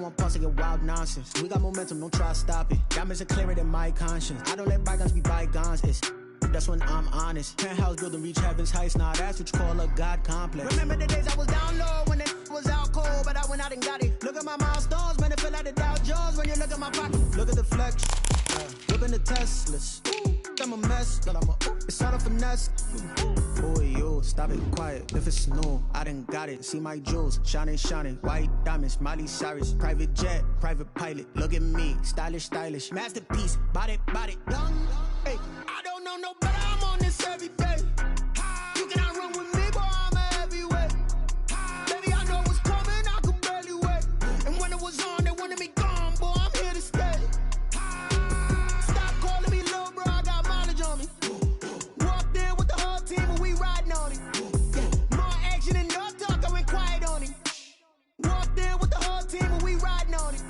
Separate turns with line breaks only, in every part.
want pause to get wild nonsense. We got momentum, don't try to stop it. Diamonds are clearer than my conscience. I don't let bygones be bygones. That's when I'm honest. Penthouse building, reach heaven's heights. Nah, that's what you call a God complex. Remember the days I was down low when it was out cold, but I went out and got it. Look at my milestones, man, it feel like the Dow Jones when you look at my pocket. Look at the flex, look at the Teslas. I'm a mess, but it's all a finesse. Oh, yo, stop it, quiet. If it's snow, I done got it. See my jewels, shining, shining. White diamonds, Miley Cyrus. Private jet, private pilot. Look at me, stylish, stylish. Masterpiece, body, young. Hey, I don't know no better. I'm on this every day. You cannot run with me, boy. I'm a heavyweight. Baby, I know what's coming. I could barely wait. And when it was on, they wanted me gone, boy. I'm here to stay. Stop calling me little bro. I got mileage on me. Walked in with the whole team, and we riding on it. Yeah. More action and no talk. I went quiet on it. Walked in with the whole team, and we riding on it.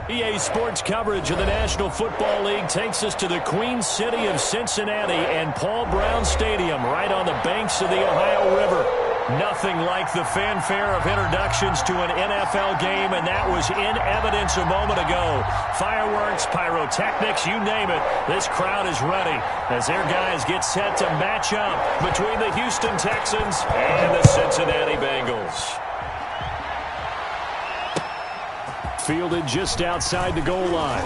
EA Sports coverage of the National Football League takes us to the Queen City of Cincinnati and Paul Brown Stadium right on the banks of the Ohio River. Nothing like the fanfare of introductions to an NFL game, and that was in evidence a moment ago. Fireworks, pyrotechnics, you name it. This crowd is ready as their guys get set to match up between the Houston Texans and the Cincinnati Bengals. Fielded just outside the goal line.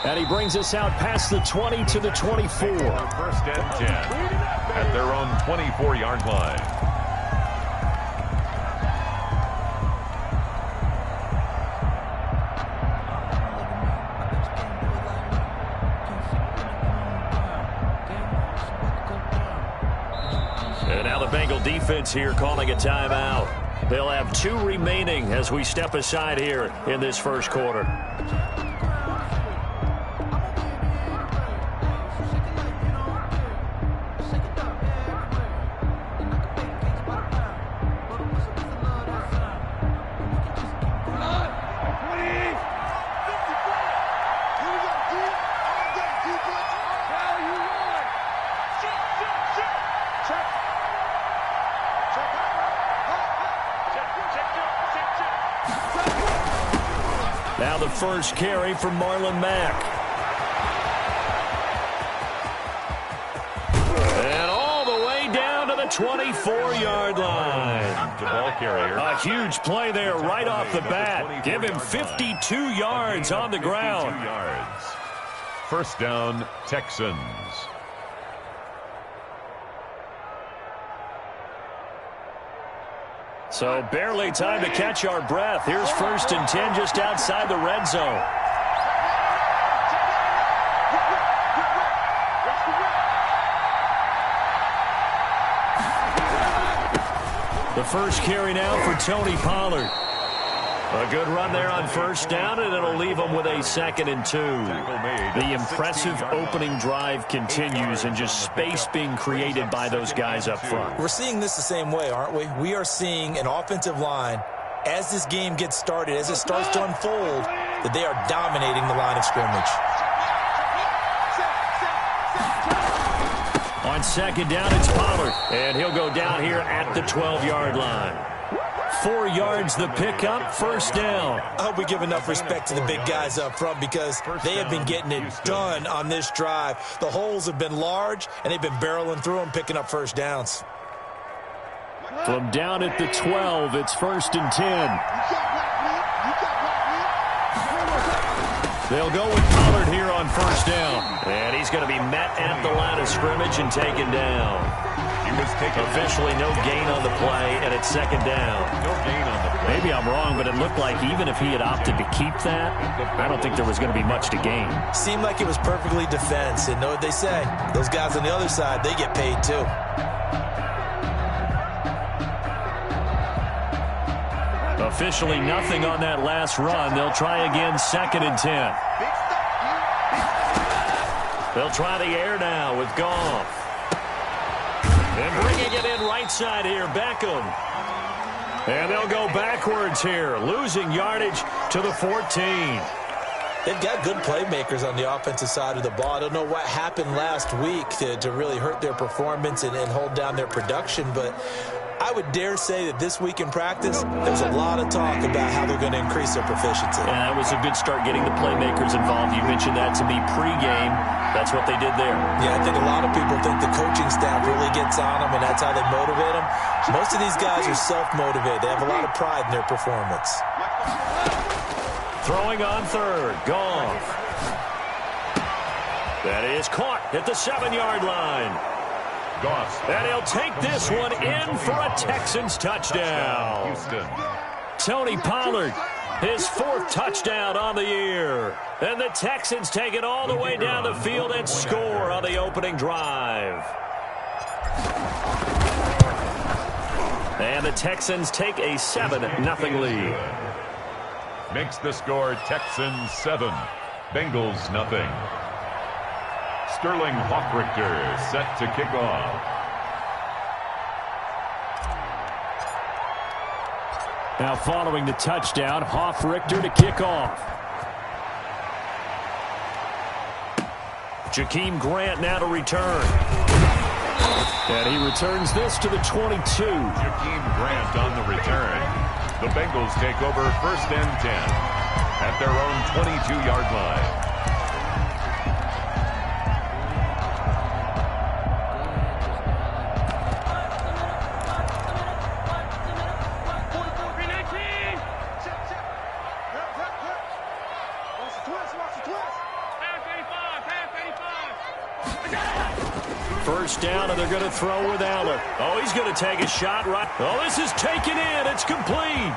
And he brings us out past the 20 to the 24.
First and 10 at their own 24-yard line.
And now the Bengal defense here calling a timeout. They'll have 2 remaining as we step aside here in this first quarter. Now the first carry for Marlon Mack. And all the way down to the 24-yard line.
The ball carrier.
A huge play there right off the bat. Give him 52 yards on the ground.
52 yards. First down, Texans.
So barely time to catch our breath. Here's 1st and 10 just outside the red zone. The first carry now for Tony Pollard. A good run there on 1st down, and it'll leave them with a 2nd and 2. The impressive opening drive continues, and just space being created by those guys up front.
We're seeing this the same way, aren't we? We are seeing an offensive line, as this game gets started, as it starts to unfold, that they are dominating the line of scrimmage.
On 2nd down, it's Pollard, and he'll go down here at the 12-yard line. 4 yards the pickup, 1st down.
I hope we give enough respect to the big guys up front because they have been getting it done on this drive. The holes have been large, and they've been barreling through them, picking up 1st downs.
From down at the 12, it's 1st and 10. They'll go with Pollard here on 1st down. And he's going to be met at the line of scrimmage and taken down.
He was taken
officially no gain on the play, and it's 2nd down.
No gain on the play.
Maybe I'm wrong, but it looked like even if he had opted to keep that, I don't think there was going to be much to gain.
Seemed like it was perfectly defense, and know what they say. Those guys on the other side, they get paid too.
Officially nothing on that last run. They'll try again, 2nd and 10. They'll try the air now with Goff. And bringing it in right side here, Beckham. And they'll go backwards here, losing yardage to the 14.
They've got good playmakers on the offensive side of the ball. I don't know what happened last week to really hurt their performance and hold down their production, but I would dare say that this week in practice, there's a lot of talk about how they're going to increase their proficiency.
And that was a good start getting the playmakers involved. You mentioned that to me pregame. That's what they did there.
Yeah, I think a lot of people think the coaching staff really gets on them, and that's how they motivate them. Most of these guys are self-motivated. They have a lot of pride in their performance.
Throwing on 3rd, Goff. That is caught at the 7-yard line.
Goff.
And he'll take this one in for a Texans touchdown.
Houston.
Tony Pollard, his 4th touchdown on the year. And the Texans take it all the way down the field and score on the opening drive. And the Texans take a 7-0 lead.
Makes the score Texans 7, Bengals nothing. Sterling Hawkrichter set to kick off.
Now following the touchdown, Hawkrichter to kick off. Jakeem Grant now to return. And he returns this to the 22.
Jakeem Grant on the return. The Bengals take over 1st and 10 at their own 22-yard line.
First down, and they're going to throw with Allen. Oh, he's going to take a shot right. Oh, this is taken in. It's complete.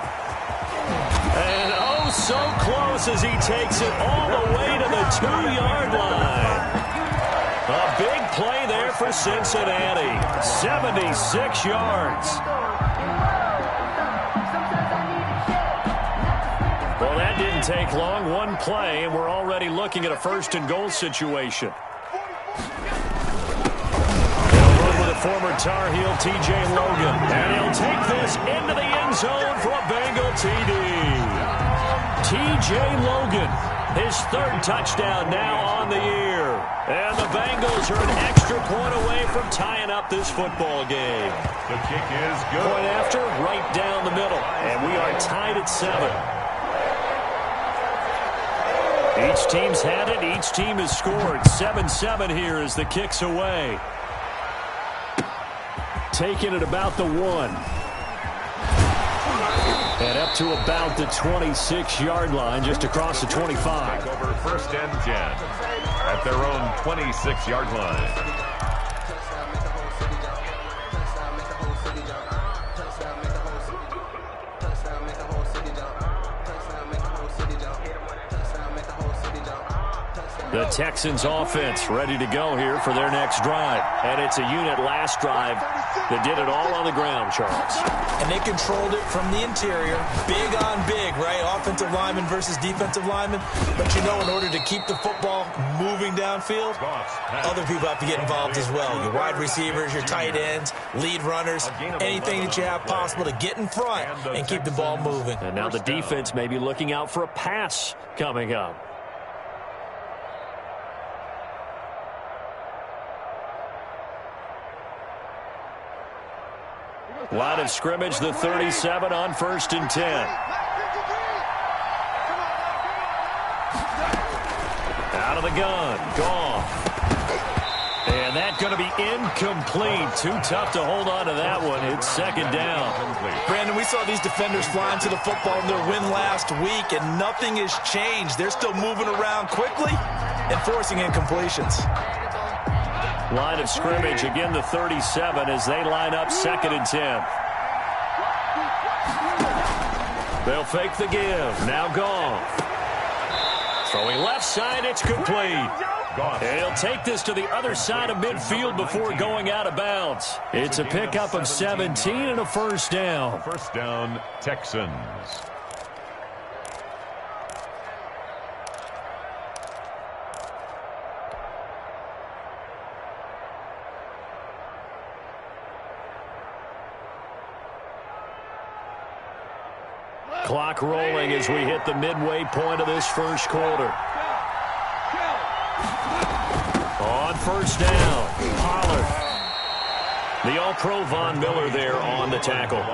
And oh, so close as he takes it all the way to the 2-yard line. A big play there for Cincinnati. 76 yards. Well, that didn't take long. One play, and we're already looking at a 1st and goal situation. Former Tar Heel T.J. Logan. And he'll take this into the end zone for a Bengal TD. T.J. Logan, his 3rd touchdown now on the year. And the Bengals are an extra point away from tying up this football game.
The kick is good.
Point after, right down the middle. And we are tied at 7. Each team's had it. Each team has scored. 7-7 here as the kick's away. taken at about the 1. And up to about the 26-yard line, just across the 25.
Take over 1st and 10 at their own 26-yard line.
The Texans offense ready to go here for their next drive. And it's a unit last drive that did it all on the ground, Charles.
And they controlled it from the interior. Big on big, right? Offensive lineman versus defensive lineman. But you know, in order to keep the football moving downfield, other people have to get involved as well. Your wide receivers, your tight ends, lead runners, anything that you have possible to get in front and keep the ball moving.
And now the defense may be looking out for a pass coming up. Line of scrimmage, the 37 on 1st and 10. Out of the gun, Goff. And that's going to be incomplete. Too tough to hold on to that one. It's 2nd down.
Brandon, we saw these defenders flying to the football in their win last week, and nothing has changed. They're still moving around quickly and forcing incompletions.
Line of scrimmage, again the 37 as they line up 2nd and 10. They'll fake the give. Now Goff. Throwing left side, it's complete. And he'll take this to the other side of midfield before going out of bounds. It's a pickup of 17 and a 1st down.
1st down, Texans.
Clock rolling as we hit the midway point of this 1st quarter. On 1st down, Pollard. The All-Pro Von Miller there on the tackle.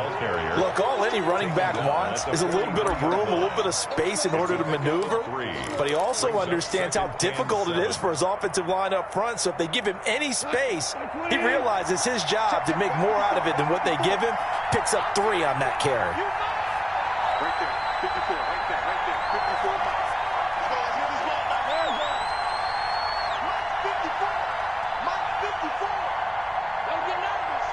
Look, all any running back wants is a little bit of room, a little bit of space in order to maneuver. But he also understands how difficult it is for his offensive line up front. So if they give him any space, he realizes his job to make more out of it than what they give him. Picks up 3 on that carry.
Right there, 54, right there, 54 miles. Mike 54. Don't get nervous.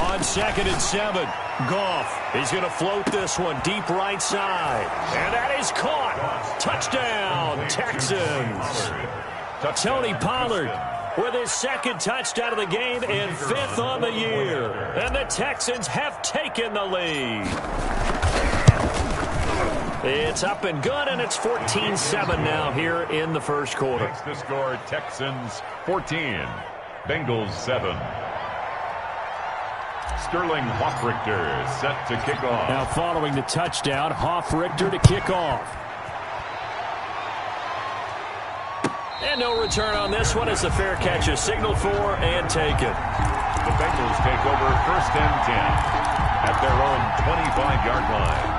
On 2nd and 7, Goff. He's going to float this one deep right side. And that is caught. Touchdown, Texans. Tony Pollard with his 2nd touchdown of the game and 5th on the year. And the Texans have taken the lead. It's up and good, and it's 14-7 now here in the 1st quarter.
Makes the score Texans 14, Bengals 7. Sterling Hoffrichter set to kick off.
Now following the touchdown, Hoffrichter to kick off. And no return on this one as the fair catch is signaled for and taken.
The Bengals take over 1st and 10 at their own 25-yard line.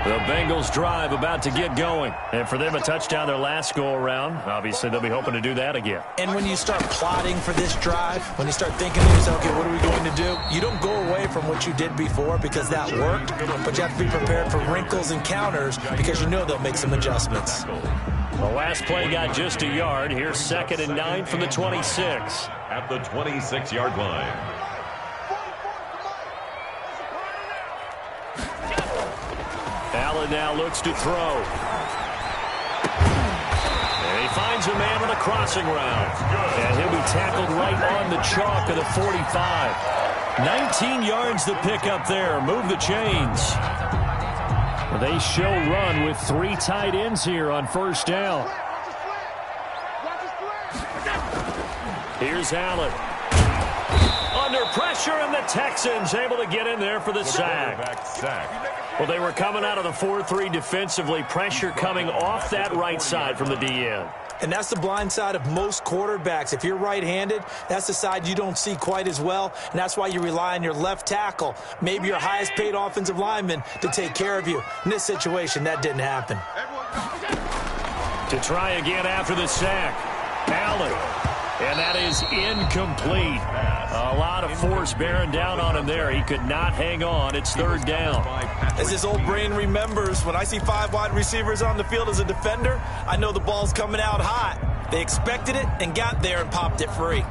The Bengals drive about to get going. And for them, a touchdown their last go-around. Obviously, they'll be hoping to do that again.
And when you start plotting for this drive, when you start thinking to yourself, okay, what are we going to do? You don't go away from what you did before because that worked, but you have to be prepared for wrinkles and counters because you know they'll make some adjustments.
The last play got just a yard. Here's 2nd and 9 from the 26.
At the 26-yard line.
Allen now looks to throw. And he finds a man on a crossing route. And he'll be tackled right on the chalk of the 45. 19 yards to pick up there. Move the chains. They show run with 3 tight ends here on 1st down. Here's Allen. Under pressure, and the Texans able to get in there for the sack. Well, they were coming out of the 4-3 defensively. Pressure coming off that right side from the DN.
And that's the blind side of most quarterbacks. If you're right-handed, that's the side you don't see quite as well, and that's why you rely on your left tackle, maybe your highest-paid offensive lineman, to take care of you. In this situation, that didn't happen.
To try again after the sack. Allen. And that is incomplete. A lot of force bearing down on him there. He could not hang on. It's third down.
As his old brain remembers, when I see 5 wide receivers on the field as a defender, I know the ball's coming out hot. They expected it and got there and popped it free.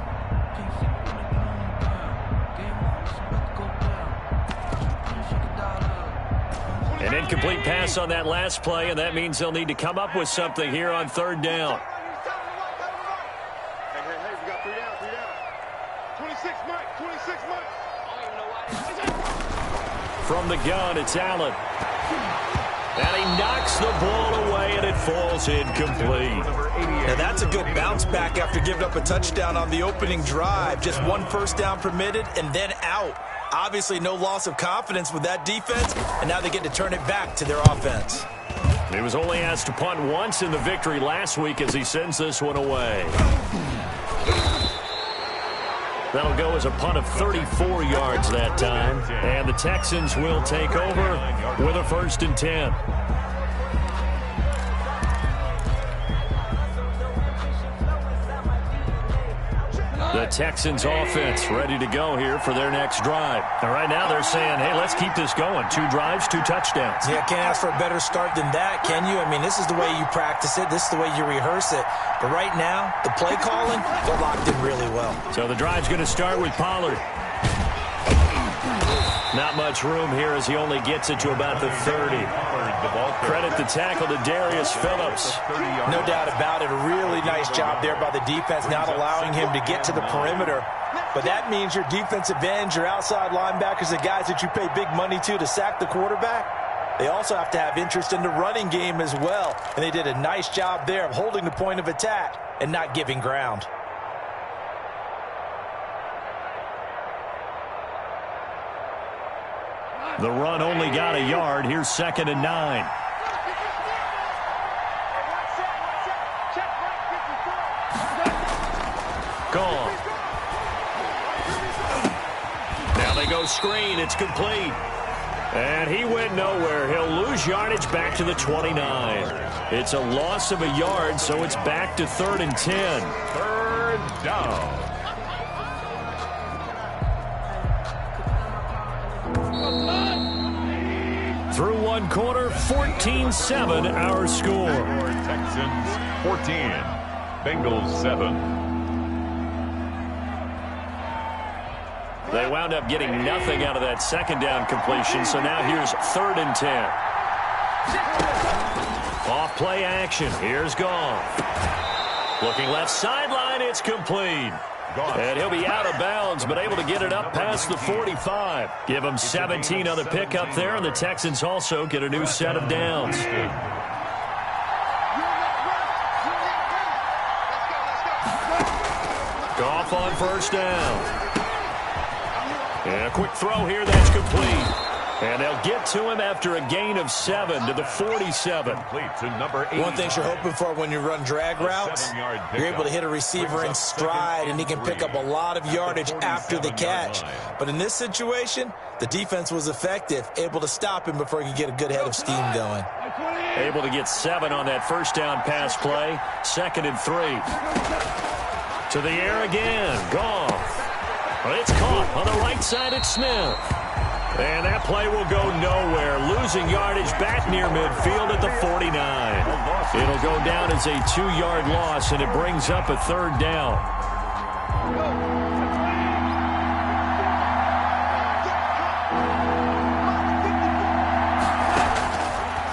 An incomplete pass on that last play, and that means they'll need to come up with something here on third down.
Hey, we got 3 down, 3 down. 26 Mike, 26 Mike.
From the gun, it's Allen. And he knocks the ball away, and it falls incomplete.
Now that's a good bounce back after giving up a touchdown on the opening drive. Just 1 first down permitted and then out. Obviously no loss of confidence with that defense, and now they get to turn it back to their offense.
He was only asked to punt once in the victory last week as he sends this one away. That'll go as a punt of 34 yards that time. And the Texans will take over with a 1st and 10. The Texans offense ready to go here for their next drive. And right now they're saying, hey, let's keep this going. 2 drives, 2 touchdowns.
Yeah, can't ask for a better start than that, can you? I mean, this is the way you practice it. This is the way you rehearse it. But right now, the play calling, they're locked in really well.
So the drive's going to start with Pollard. Not much room here as he only gets it to about the 30. Credit the tackle to Darius Phillips.
No doubt about it. A really nice job there by the defense, not allowing him to get to the perimeter. But that means your defensive ends, your outside linebackers, the guys that you pay big money to sack the quarterback, they also have to have interest in the running game as well. And they did a nice job there of holding the point of attack and not giving ground.
The run only got a yard. Here's 2nd and 9. Gone. Now they go screen. It's complete. And he went nowhere. He'll lose yardage back to the 29. It's a loss of a yard, so it's back to 3rd and 10.
3rd down.
Through 1 quarter, 14-7 our score.
Texans 14, Bengals 7.
They wound up getting nothing out of that 2nd down completion, so now here's 3rd and 10. Off play action. Here's Goff. Looking left sideline, it's complete. And he'll be out of bounds, but able to get it up past the 45. Give him 17 on the pickup there, and the Texans also get a new set of downs. Goff on 1st down. And a quick throw here, that's complete. And they'll get to him after a gain of 7 to the 47.
One thing you're hoping for when you run drag routes, you're able to hit a receiver in stride, and he can pick up a lot of yardage after the catch. But in this situation, the defense was effective, able to stop him before he could get a good head of steam going.
Able to get 7 on that 1st down pass play. 2nd and 3. To the air again. Goff. Well, it's caught on the right side at Smith. And that play will go nowhere. Losing yardage back near midfield at the 49. It'll go down as a 2-yard loss, and it brings up a 3rd down.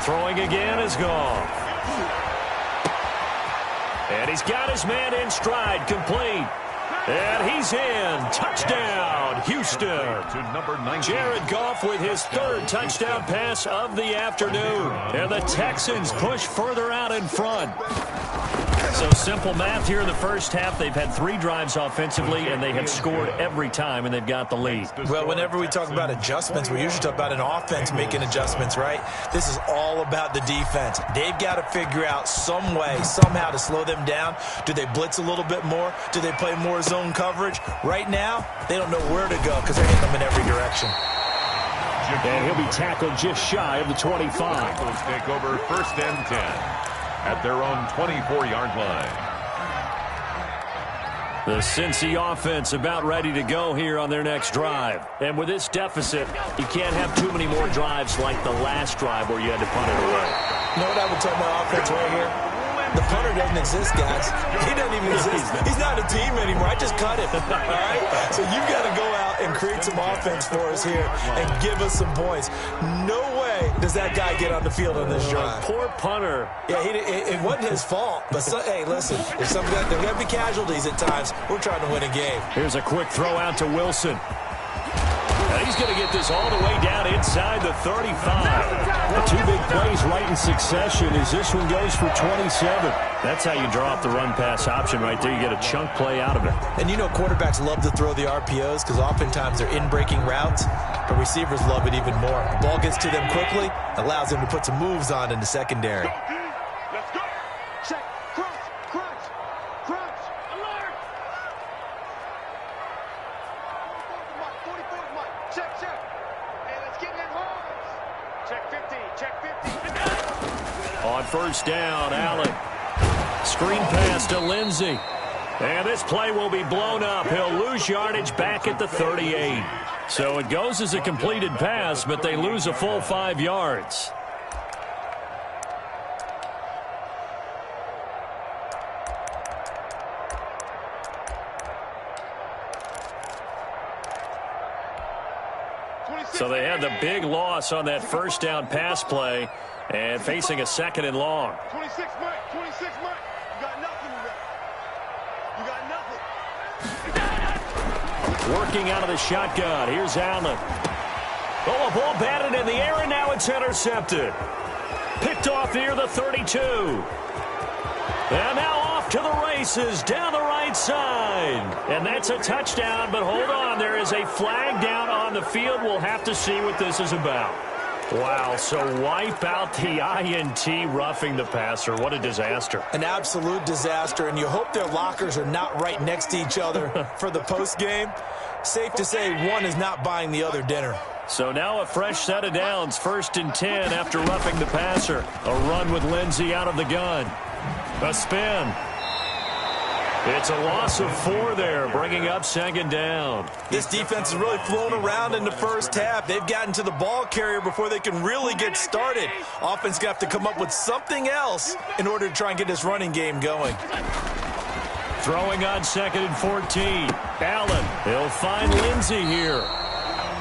Throwing again is Goff. And he's got his man in stride, complete. And he's in. Touchdown, Houston. Jared Goff with his 3rd touchdown pass of the afternoon. And the Texans push further out in front. So simple math here in the first half. They've had 3 drives offensively, and they have scored every time, and they've got the lead.
Well, whenever we talk about adjustments, we usually talk about an offense making adjustments, right? This is all about the defense. They've got to figure out some way, somehow to slow them down. Do they blitz a little bit more? Do they play more zone coverage? Right now, they don't know where to go because they're hitting them in every direction.
And he'll be tackled just shy of the 25.
Bengals take over 1st and 10. at their own 24-yard line.
The Cincy offense about ready to go here on their next drive. And with this deficit, you can't have too many more drives like the last drive where you had to punt it away.
You know what I would tell my offense right here? The punter doesn't exist, guys. He doesn't even exist. He's not a team anymore. I just cut him. All right? So you've got to go out and create some offense for us here and give us some points. No way does that guy get on the field on this drive.
Poor punter.
Yeah, it wasn't his fault. But, hey, listen, there's got to be casualties at times. We're trying to win a game.
Here's a quick throw out to Wilson. And he's going to get this all the way down inside the 35. The two big plays right in succession as this one goes for 27. That's how you draw up the run-pass option right there. You get a chunk play out of it.
And you know quarterbacks love to throw the RPOs because oftentimes they're in-breaking routes, but receivers love it even more. The ball gets to them quickly, allows them to put some moves on in the secondary.
Let's go. Check. Crunch. Crunch. Crunch. Alert. 44's Mike. Check. Hey, let's get in horns. Check 50. Check 50.
On first down, Allen. Screen pass to Lindsey. And this play will be blown up. He'll lose yardage back at the 38. So it goes as a completed pass, but they lose a full 5 yards. So they had the big loss on that first down pass play and facing a second and long.
26 Mike. 26 Mike. You got nothing to that. You got nothing.
Working out of the shotgun. Here's Allen. Oh, a ball batted in the air, and now it's intercepted. Picked off near the 32. And now off to the races down the right side. And that's a touchdown, but hold on. There is a flag down on the field. We'll have to see what this is about. Wow, so wipe out the INT roughing the passer. What a disaster.
An absolute disaster, and you hope their lockers are not right next to each other for the postgame. Safe to say one is not buying the other dinner.
So now a fresh set of downs, 1st and 10 after roughing the passer. A run with Lindsey out of the gun. A spin. It's a loss of 4 there, bringing up 2nd down.
This defense has really flown around in the first half. They've gotten to the ball carrier before they can really get started. Offense got to come up with something else in order to try and get this running game going.
Throwing on 2nd and 14. Allen, he'll find Lindsey here.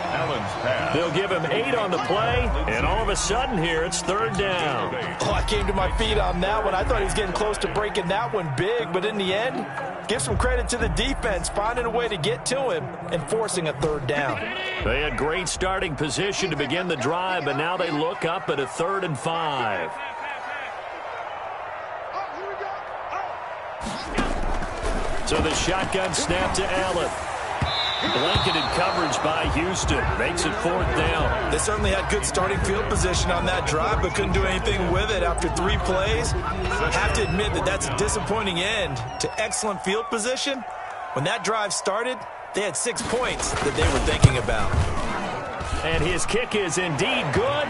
Allen's pass.
They'll give him 8 on the play, and all of a sudden here it's 3rd down.
Oh, I came to my feet on that one. I thought he was getting close to breaking that one big, but in the end, give some credit to the defense, finding a way to get to him and forcing a 3rd down.
They had great starting position to begin the drive, but now they look up at a 3rd and 5. So the shotgun snap to Allen. Blanketed coverage by Houston. Makes it 4th down.
They certainly had good starting field position on that drive, but couldn't do anything with it after 3 plays. Have to admit that that's a disappointing end to excellent field position. When that drive started, they had 6 points that they were thinking about.
And his kick is indeed good.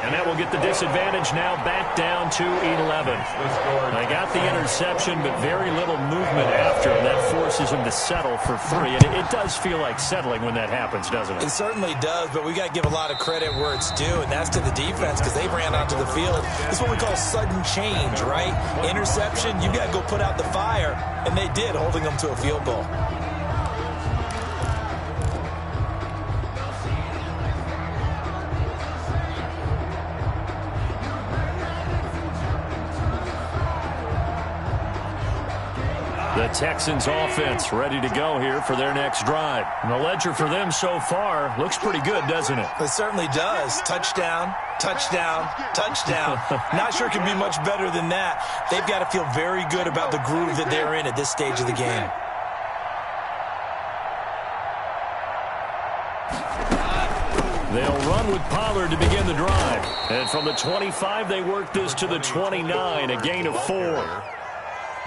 And that will get the disadvantage now back down to 11. They got the interception, but very little movement after. And that forces him to settle for 3. And it does feel like settling when that happens, doesn't it?
It certainly does, but we got to give a lot of credit where it's due, and that's to the defense because they ran onto the field. This is what we call sudden change, right? Interception, you got to go put out the fire, and they did, holding them to a field goal.
The Texans offense ready to go here for their next drive. And the ledger for them so far looks pretty good, doesn't it?
It certainly does. Touchdown, touchdown, touchdown. Not sure it can be much better than that. They've got to feel very good about the groove that they're in at this stage of the game.
They'll run with Pollard to begin the drive. And from the 25, they work this to the 29, a gain of 4.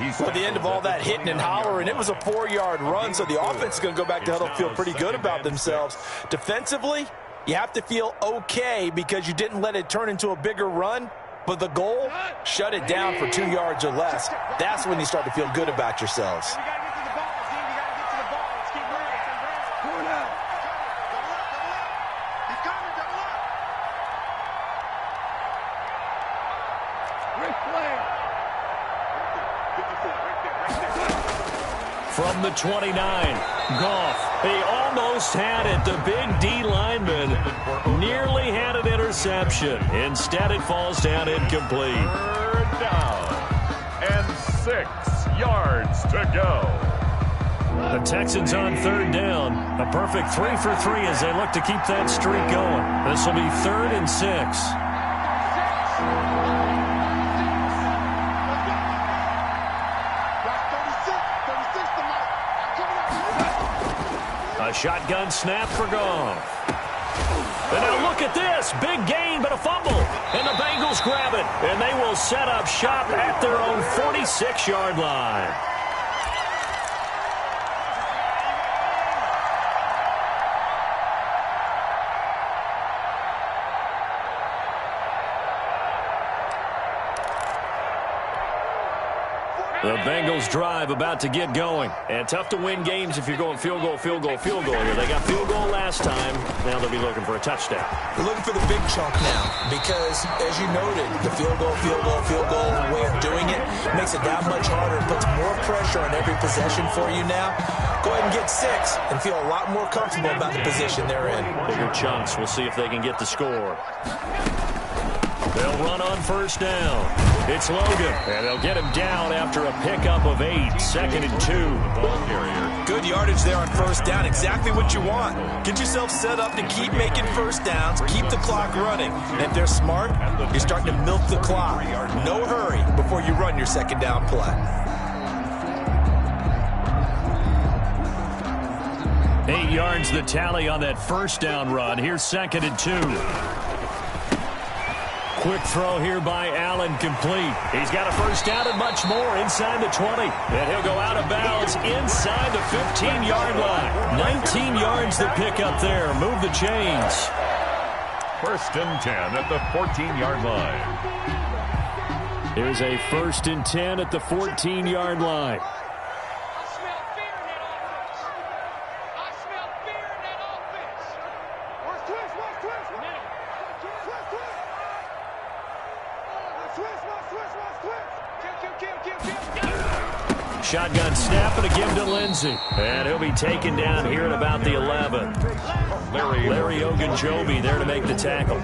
At the end of all that hitting and hollering, it was a 4-yard run, so the offense is going to go back to huddle, feel pretty good about themselves. Defensively, you have to feel okay because you didn't let it turn into a bigger run. But the goal, shut it down for 2 yards or less. That's when you start to feel good about yourselves.
From the 29, Goff. He almost had it. The big D lineman nearly had an interception. Instead, it falls down incomplete.
Third down and 6 yards to go.
The Texans on third down. A perfect 3 for 3 as they look to keep that streak going. This will be 3rd and 6. A shotgun snap for Goff. And now look at this. Big gain, but a fumble. And the Bengals grab it. And they will set up shop at their own 46-yard line. The Bengals drive about to get going. And tough to win games if you're going field goal, field goal, field goal here. They got field goal last time. Now they'll be looking for a touchdown.
They're looking for the big chunk now because, as you noted, the field goal way of doing it makes it that much harder. It puts more pressure on every possession for you now. Go ahead and get 6 and feel a lot more comfortable about the position they're in.
Bigger chunks. We'll see if they can get the score. They'll run on first down. It's Logan, and they'll get him down after a pickup of 8, 2nd and 2.
Good yardage there on first down, exactly what you want. Get yourself set up to keep making first downs, keep the clock running. And if they're smart, you're starting to milk the clock. No hurry before you run your second down play.
8 yards the tally on that first down run. Here's 2nd and 2. Quick throw here by Allen, complete. He's got a first down and much more inside the 20. And he'll go out of bounds inside the 15-yard line. 19 yards the pickup there. Move the chains.
1st and 10 at the 14-yard line.
Here's a 1st and 10 at the 14-yard line. Shotgun snap and a give to Lindsey. And he'll be taken down here at about the 11. Larry Ogunjobi there to make the tackle.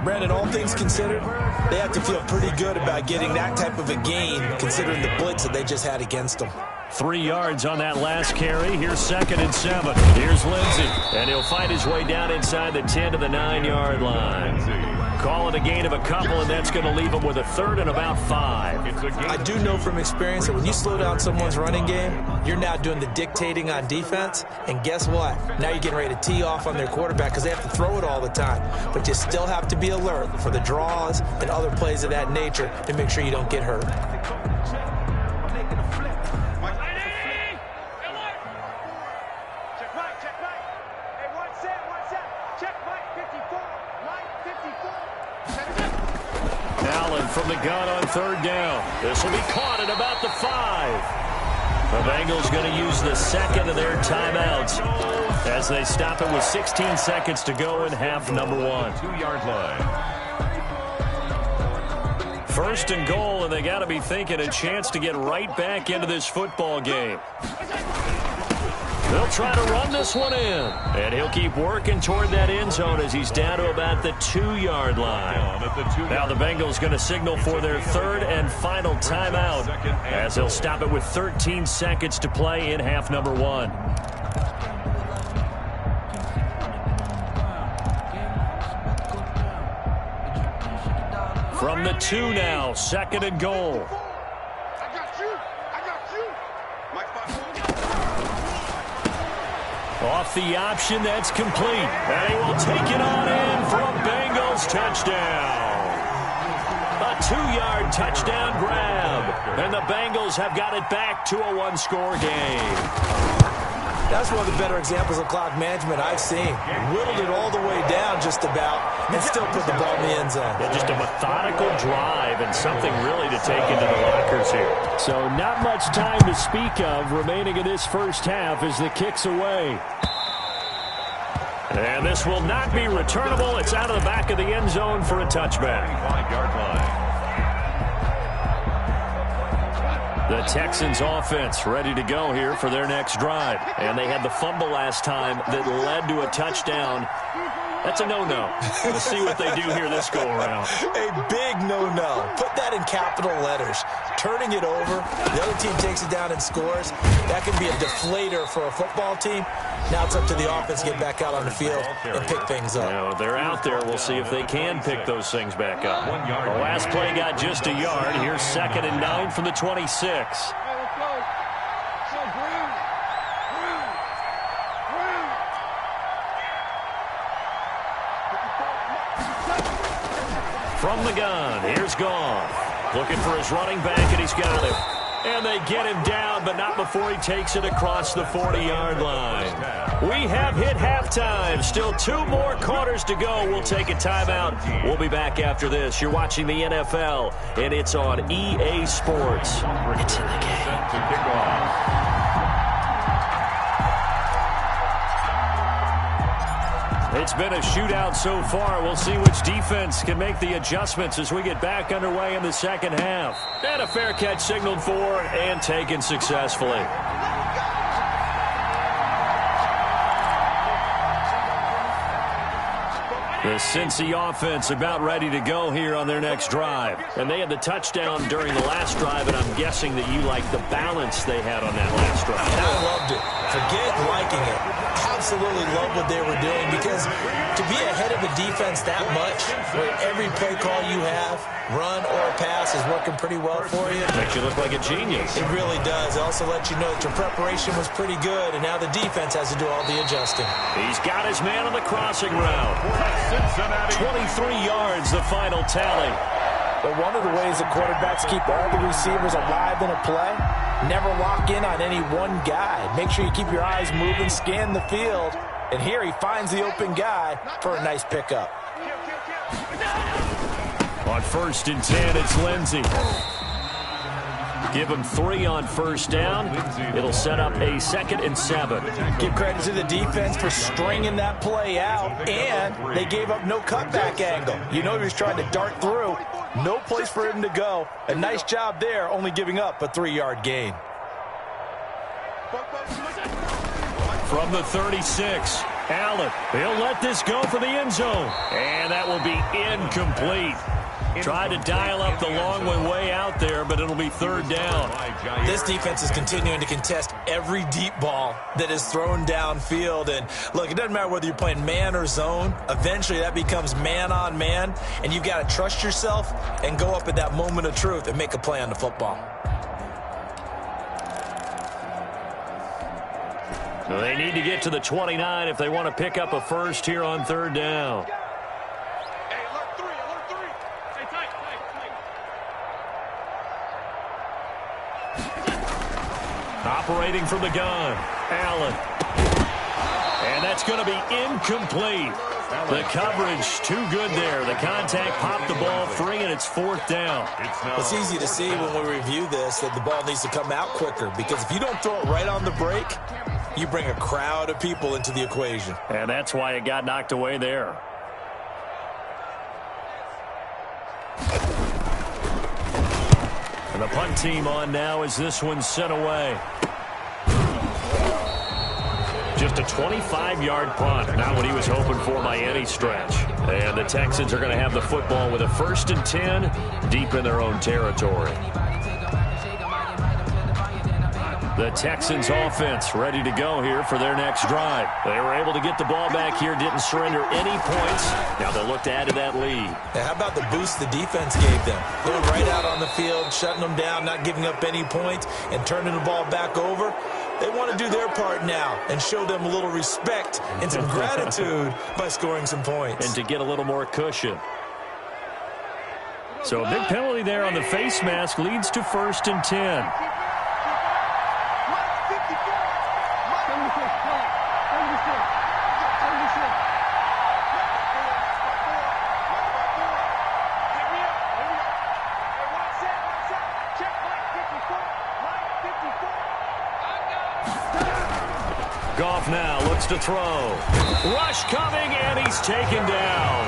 Brandon, all things considered, they have to feel pretty good about getting that type of a gain considering the blitz that they just had against them.
3 yards on that last carry. Here's 2nd and 7. Here's Lindsey. And he'll find his way down inside the 10 to the 9-yard line. Call it a gain of a couple, and that's going to leave him with a 3rd and about 5.
I do know from experience that when you slow down someone's running game, you're now doing the dictating on defense. And guess what? Now you're getting ready to tee off on their quarterback because they have to throw it all the time. But you still have to be alert for the draws and other plays of that nature to make sure you don't get hurt.
From the gun on 3rd down. This will be caught at about the 5. The Bengals going to use the 2nd of their timeouts as they stop it with 16 seconds to go in half number 1.
2-yard line.
1st and goal, and they got to be thinking a chance to get right back into this football game. They'll try to run this one in. And he'll keep working toward that end zone as he's down to about the 2-yard line. Now the Bengals going to signal for their 3rd and final timeout as they'll stop it with 13 seconds to play in half number 1. From the 2 now, 2nd and goal. Off the option, that's complete. And he will take it on in for a Bengals touchdown. A 2-yard touchdown grab. And the Bengals have got it back to a 1-score game.
That's one of the better examples of clock management I've seen. Whittled it all the way down just about and still put the ball in the end zone.
Yeah, just a methodical drive and something really to take into the lockers here. So not much time to speak of remaining in this first half as the kick's away. And this will not be returnable. It's out of the back of the end zone for a touchback.
5-yard line.
The Texans offense ready to go here for their next drive. And they had the fumble last time that led to a touchdown. That's a no-no. We'll see what they do here this go-around.
A big no-no. Put that in capital letters. Turning it over, the other team takes it down and scores. That can be a deflator for a football team. Now it's up to the offense to get back out on the field and pick things up.
You know, they're out there. We'll see if they can pick those things back up. The last play got just a yard. Here's 2nd and 9 from the 26. From the gun, here's Goff. Looking for his running back, and he's got him. And they get him down, but not before he takes it across the 40-yard line. We have hit halftime. Still 2 more quarters to go. We'll take a timeout. We'll be back after this. You're watching the NFL, and it's on EA Sports. It's in the game.
Set to kick off.
It's been a shootout so far. We'll see which defense can make the adjustments as we get back underway in the second half. And a fair catch signaled for and taken successfully. The Cincy offense about ready to go here on their next drive. And they had the touchdown during the last drive, and I'm guessing that you like the balance they had on that last drive.
I loved it. Forget liking it. Absolutely love what they were doing, because to be ahead of a defense that much, where every play call you have, run or pass, is working pretty well for you.
Makes you look like a genius.
It really does. It also lets you know that your preparation was pretty good, and now the defense has to do all the adjusting.
He's got his man on the crossing route. 23 yards, the final tally.
But one of the ways that quarterbacks keep all the receivers alive in a play, never lock in on any one guy. Make sure you keep your eyes moving, scan the field. And here he finds the open guy for a nice pickup.
On 1st and 10, it's Lindsey. Give him 3 on 1st down. It'll set up a 2nd and 7.
Give credit to the defense for stringing that play out, and they gave up no cutback angle. You know he was trying to dart through. No place for him to go. A nice job there, only giving up a 3-yard gain.
From the 36, Allen. He'll let this go for the end zone. And that will be incomplete. Tried to dial up the long way out there, but it'll be 3rd down.
This defense is continuing to contest every deep ball that is thrown downfield. And look, it doesn't matter whether you're playing man or zone. Eventually that becomes man on man, and you've got to trust yourself and go up at that moment of truth and make a play on the football.
So they need to get to the 29 if they want to pick up a first here on 3rd down. Operating from the gun, Allen. And that's going to be incomplete. The coverage too good there. The contact popped the ball free, and it's 4th down.
It's easy to see when we review this that the ball needs to come out quicker, because if you don't throw it right on the break, you bring a crowd of people into the equation.
And that's why it got knocked away there. And the punt team on now as this one's sent away. Just a 25-yard punt. Not what he was hoping for by any stretch. And the Texans are going to have the football with a 1st and 10 deep in their own territory. The Texans offense ready to go here for their next drive. They were able to get the ball back here, didn't surrender any points. Now they'll look to add to that lead.
Now, how about the boost the defense gave them? Going right out on the field, shutting them down, not giving up any points, and turning the ball back over. They want to do their part now and show them a little respect and some gratitude by scoring some points.
And to get a little more cushion. So a big penalty there on the face mask leads to 1st and 10. Goff now looks to throw. Rush coming, and he's taken down.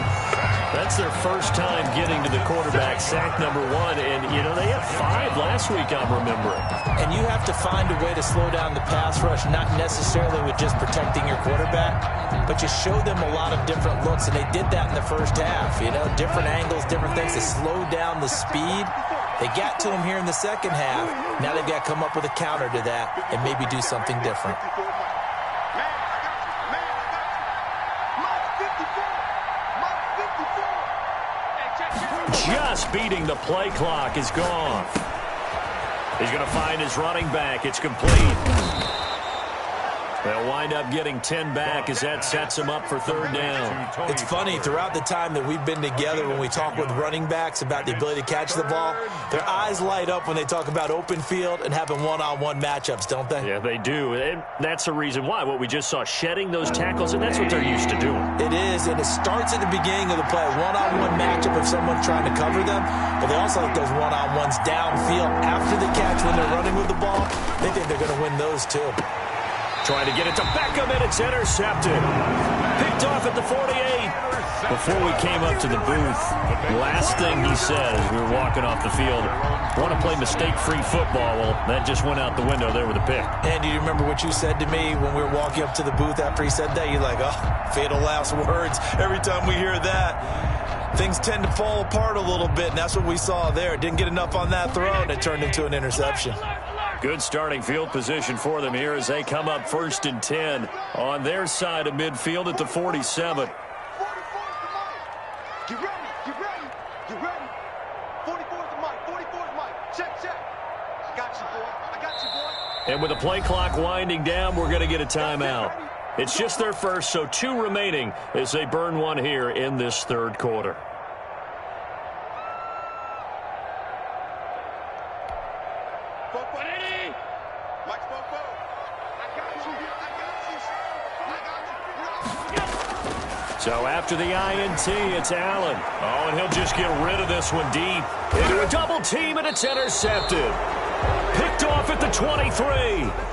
That's their first time getting to the quarterback, sack number 1. And, you know, they had 5 last week, I'm remembering.
And you have to find a way to slow down the pass rush, not necessarily with just protecting your quarterback, but you show them a lot of different looks, and they did that in the first half. You know, different angles, different things to slow down the speed. They got to him here in the second half. Now they've got to come up with a counter to that and maybe do something different.
Just beating the play clock is gone. He's going to find his running back. It's complete. They'll wind up getting 10 back as that sets him up for third down.
It's funny, throughout the time that we've been together, when we talk with running backs about the ability to catch the ball, their eyes light up when they talk about open field and having one-on-one matchups, don't they?
Yeah, they do. And that's the reason why. What we just saw, shedding those tackles, and that's what they're used to doing.
It is, and it starts at the beginning of the play. One-on-one matchup of someone trying to cover them, but they also like those one-on-ones downfield after the catch when they're running with the ball. They think they're going to win those too.
Trying to get it to Beckham, and it's intercepted. Picked off at the 48. Before we came up to the booth, last thing he said as we were walking off the field, want to play mistake-free football. Well, that just went out the window there with a pick.
And do you remember what you said to me when we were walking up to the booth after he said that? You're like, oh, fatal last words. Every time we hear that, things tend to fall apart a little bit, and that's what we saw there. Didn't get enough on that throw, and it turned into an interception.
Good starting field position for them here as they come up 1st and 10 on their side of midfield at the 47.
Get ready, get ready, get ready. 44's the mic, 44's mic. Check, check. I got you, boy. I got you, boy.
And with the play clock winding down, we're going to get a timeout. It's just their first, so 2 remaining as they burn one here in this third quarter. So after the INT, it's Allen. Oh, and he'll just get rid of this one deep. Into a double team, and it's intercepted. Picked off at the 23.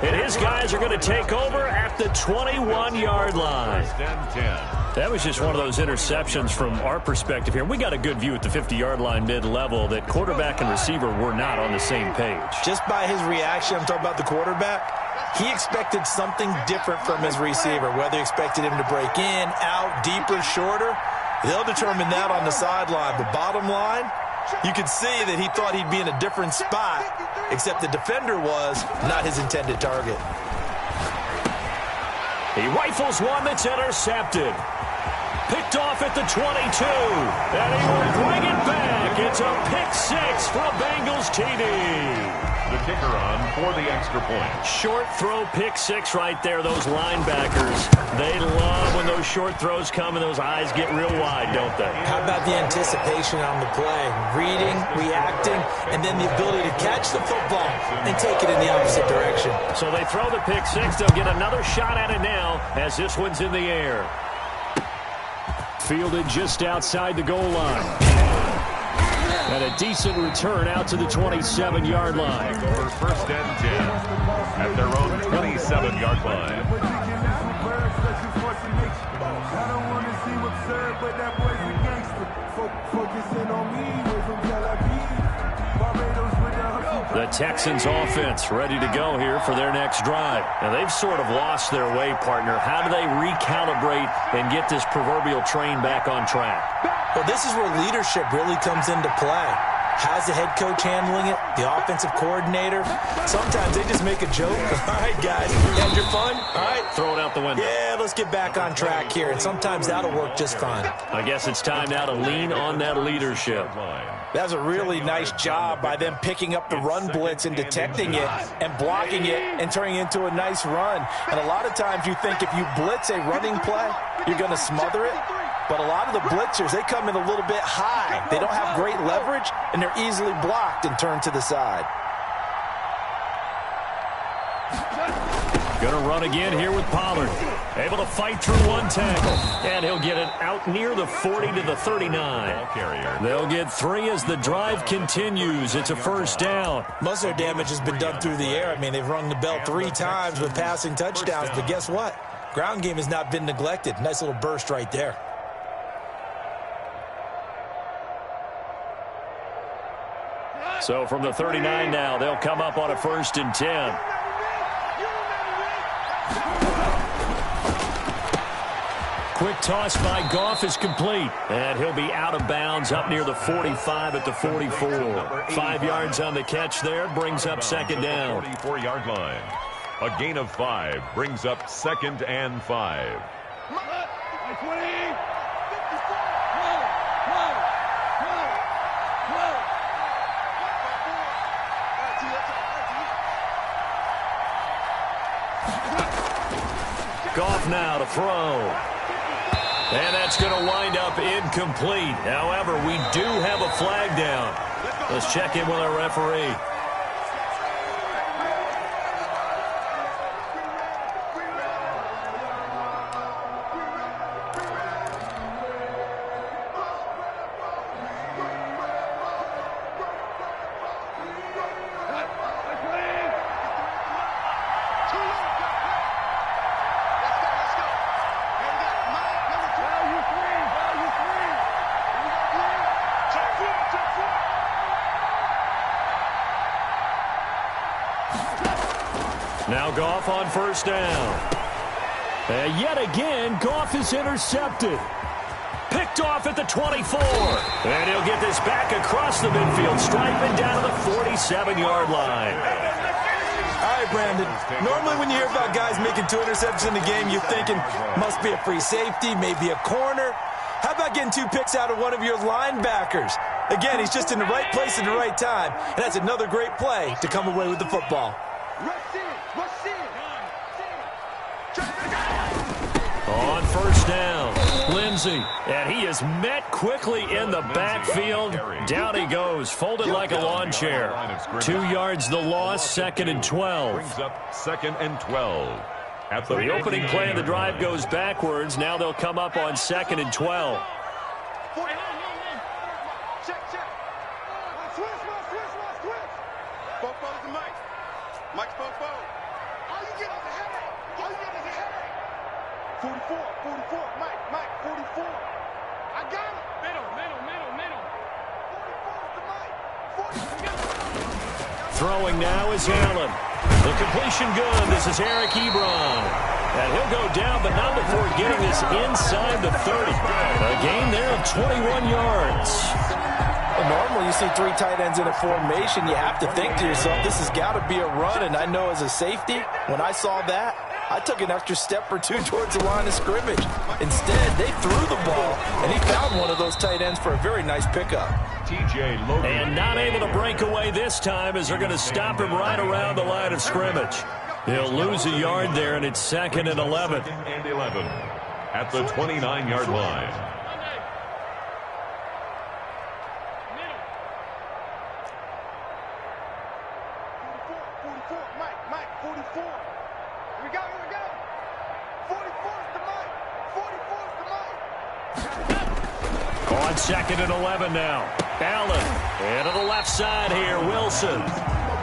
And his guys are going to take over at the 21-yard line. That was just one of those interceptions from our perspective here. We got a good view at the 50-yard line mid-level that quarterback and receiver were not on the same page.
Just by his reaction, I'm talking about the quarterback, he expected something different from his receiver, whether he expected him to break in, out, deeper, shorter. They'll determine that on the sideline. But bottom line, you could see that he thought he'd be in a different spot, except the defender was not his intended target.
He rifles one that's intercepted. Picked off at the 22, and he will bring it back. It's a pick 6 for a Bengals TD.
The kicker on for the extra point.
Short throw, pick 6 right there. Those linebackers, they love when those short throws come and those eyes get real wide, don't they?
How about the anticipation on the play? Reading, reacting, and then the ability to catch the football and take it in the opposite direction.
So they throw the pick 6. They'll get another shot at it now as this one's in the air. Fielded just outside the goal line. And a decent return out to the 27-yard line.
For 1st and 10 at their own 27-yard line.
The Texans offense ready to go here for their next drive. Now they've sort of lost their way, partner. How do they recalibrate and get this proverbial train back on track?
Well, this is where leadership really comes into play. How's the head coach handling it? The offensive coordinator? Sometimes they just make a joke. All right, guys, you had your fun? All right.
Throw it out the window.
Yeah, let's get back on track here. And sometimes that'll work just fine.
I guess it's time now to lean on that leadership.
That was a really nice job by them picking up the run blitz and detecting it and blocking it and turning it into a nice run. And a lot of times you think if you blitz a running play, you're going to smother it. But a lot of the blitzers, they come in a little bit high. They don't have great leverage, and they're easily blocked and turned to the side.
Going to run again here with Pollard. Able to fight through one tackle. And he'll get it out near the 40 to the 39. They'll get 3 as the drive continues. It's a first down.
Most of their damage has been done through the air. I mean, they've rung the bell 3 times with passing touchdowns. But guess what? Ground game has not been neglected. Nice little burst right there.
So from the 39 now, they'll come up on a 1st and 10. Quick toss by Goff is complete. And he'll be out of bounds up near the 45 at the 44. 5 yards on the catch there. Brings up 2nd down.
44-yard line. A gain of 5 brings up 2nd and 5.
Goff now to throw. And that's going to wind up incomplete. However, we do have a flag down. Let's check in with our referee. Now Goff on 1st down. And yet again, Goff is intercepted. Picked off at the 24. And he'll get this back across the midfield stripe and down to the 47-yard line.
All right, Brandon. Normally when you hear about guys making 2 interceptions in the game, you're thinking, must be a free safety, maybe a corner. How about getting 2 picks out of one of your linebackers? Again, he's just in the right place at the right time. And that's another great play to come away with the football.
On 1st down, Lindsey. And he is met quickly in the backfield. Down he goes, folded like a lawn chair. 2 yards the loss, 2nd and 12.
Brings up 2nd and 12.
So the opening play of the drive goes backwards. Now they'll come up on 2nd and 12.
Mike's Bobo. All you get is a headache. All you get is a headache. 44, Mike, 44. I got it. Middle. 44 is the Mike. 44.
Throwing now is Allen. The completion good. This is Eric Ebron. And he'll go down, but not before getting this inside the 30. A gain there of 21 yards.
Normally, you see 3 tight ends in a formation, you have to think to yourself, this has got to be a run. And I know as a safety, when I saw that, I took an extra step or 2 towards the line of scrimmage. Instead, they threw the ball, and he found one of those tight ends for a very nice pickup.
TJ Logan.
And not able to break away this time as they're going to stop him right around the line of scrimmage. He'll lose a yard there, and it's 2nd and 11.
2nd and 11 at the 29-yard line.
44. Here we go. 44 is the Mike. 44 is the Mike.
On 2nd and 11 now. Allen into the left side here. Wilson.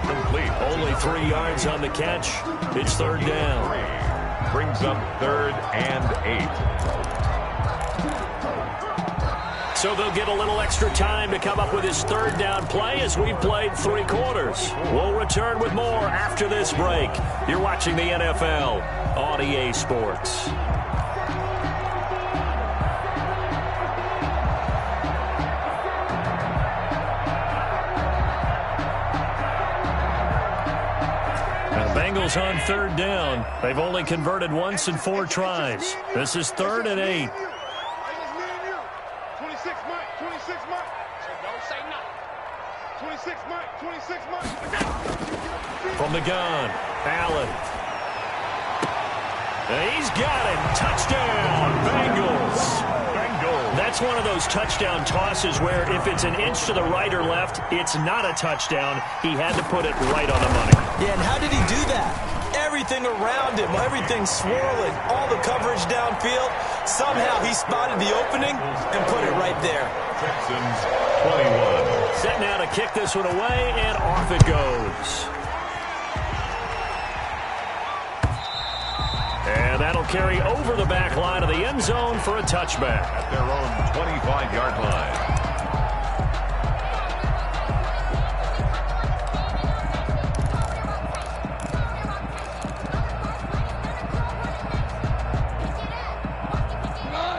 Complete.
Only 3 yards on the catch. It's 3rd down.
Brings up 3rd and 8.
So they'll get a little extra time to come up with his 3rd down play as we've played 3 quarters. We'll return with more after this break. You're watching the NFL on EA Sports. Bengals on 3rd down. They've only converted once in 4 tries. This is 3rd and 8.
26 Mike. 26 Mike. Don't say nothing. 26 Mike. 26 Mike.
From the gun, Allen. And he's got it. Touchdown, Bengals. That's one of those touchdown tosses where if it's an inch to the right or left, it's not a touchdown. He had to put it right on the money.
Yeah, and how did he do that? Everything everything around him, everything swirling, all the coverage downfield. Somehow he spotted the opening and put it right there.
Texans 21.
Set now to kick this one away, and off it goes. And that'll carry over the back line of the end zone for a touchback.
At their own 25-yard line.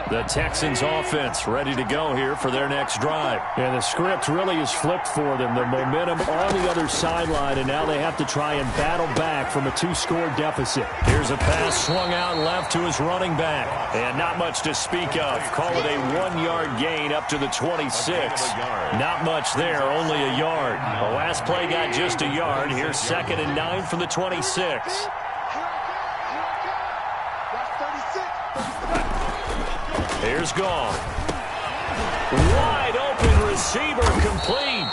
The Texans offense ready to go here for their next drive.
Yeah, the script really is flipped for them. The momentum on the other sideline, and now they have to try and battle back from a 2-score deficit.
Here's a pass swung out left to his running back. And not much to speak of. Call it a 1-yard gain up to the 26. Not much there, only a yard. The last play got just a yard. Here's 2nd and 9 from the 26. Here's Gone. Wide open receiver complete.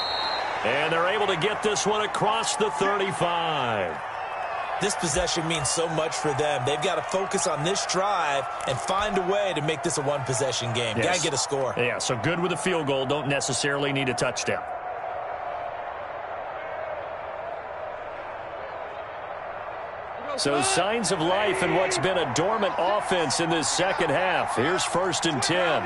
And they're able to get this one across the 35.
This possession means so much for them. They've got to focus on this drive and find a way to make this a one-possession game.
Yes.
Got to get a score.
Yeah, so good with a field goal. Don't necessarily need a touchdown. So signs of life in what's been a dormant offense in this second half. Here's 1st and 10.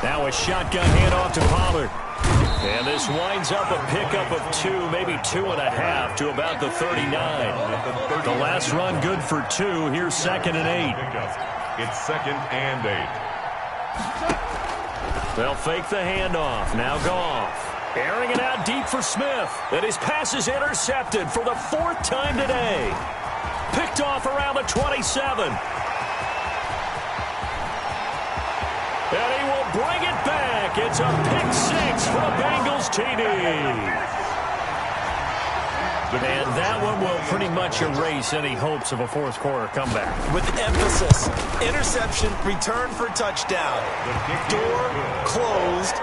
Now a shotgun handoff to Pollard. And this winds up a pickup of 2, maybe 2.5 to about the 39. The last run good for 2. Here's 2nd and 8.
It's 2nd and 8.
They'll fake the handoff. Now Goff. Airing it out deep for Smith. And his pass is intercepted for the 4th time today. Picked off around the 27. And he will bring it back. It's a pick 6 for a Bengals TD. And that one will pretty much erase any hopes of a 4th quarter comeback.
With emphasis, interception, return for touchdown. Door closed,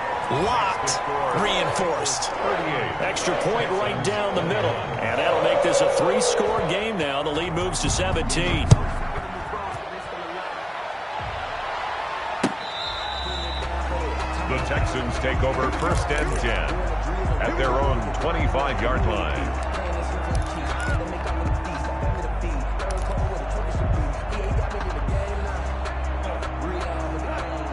locked, reinforced.
Extra point right down the middle. And that'll make this a 3-score game now. The lead moves to 17.
The Texans take over 1st and 10 at their own 25-yard line.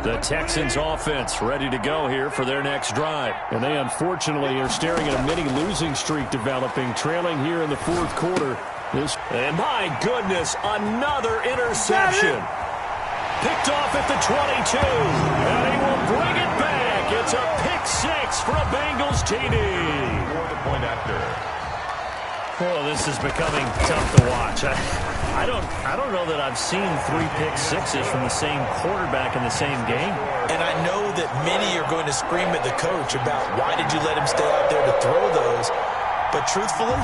The Texans offense ready to go here for their next drive.
And they unfortunately are staring at a mini losing streak developing, trailing here in the 4th quarter.
And my goodness, another interception. Picked off at the 22. And he will bring it back. It's a pick 6 for a Bengals TD.
For the point after.
Oh, this is becoming tough to watch. I don't know that I've seen 3 pick 6s from the same quarterback in the same game.
And I know that many are going to scream at the coach about why did you let him stay out there to throw those. But truthfully,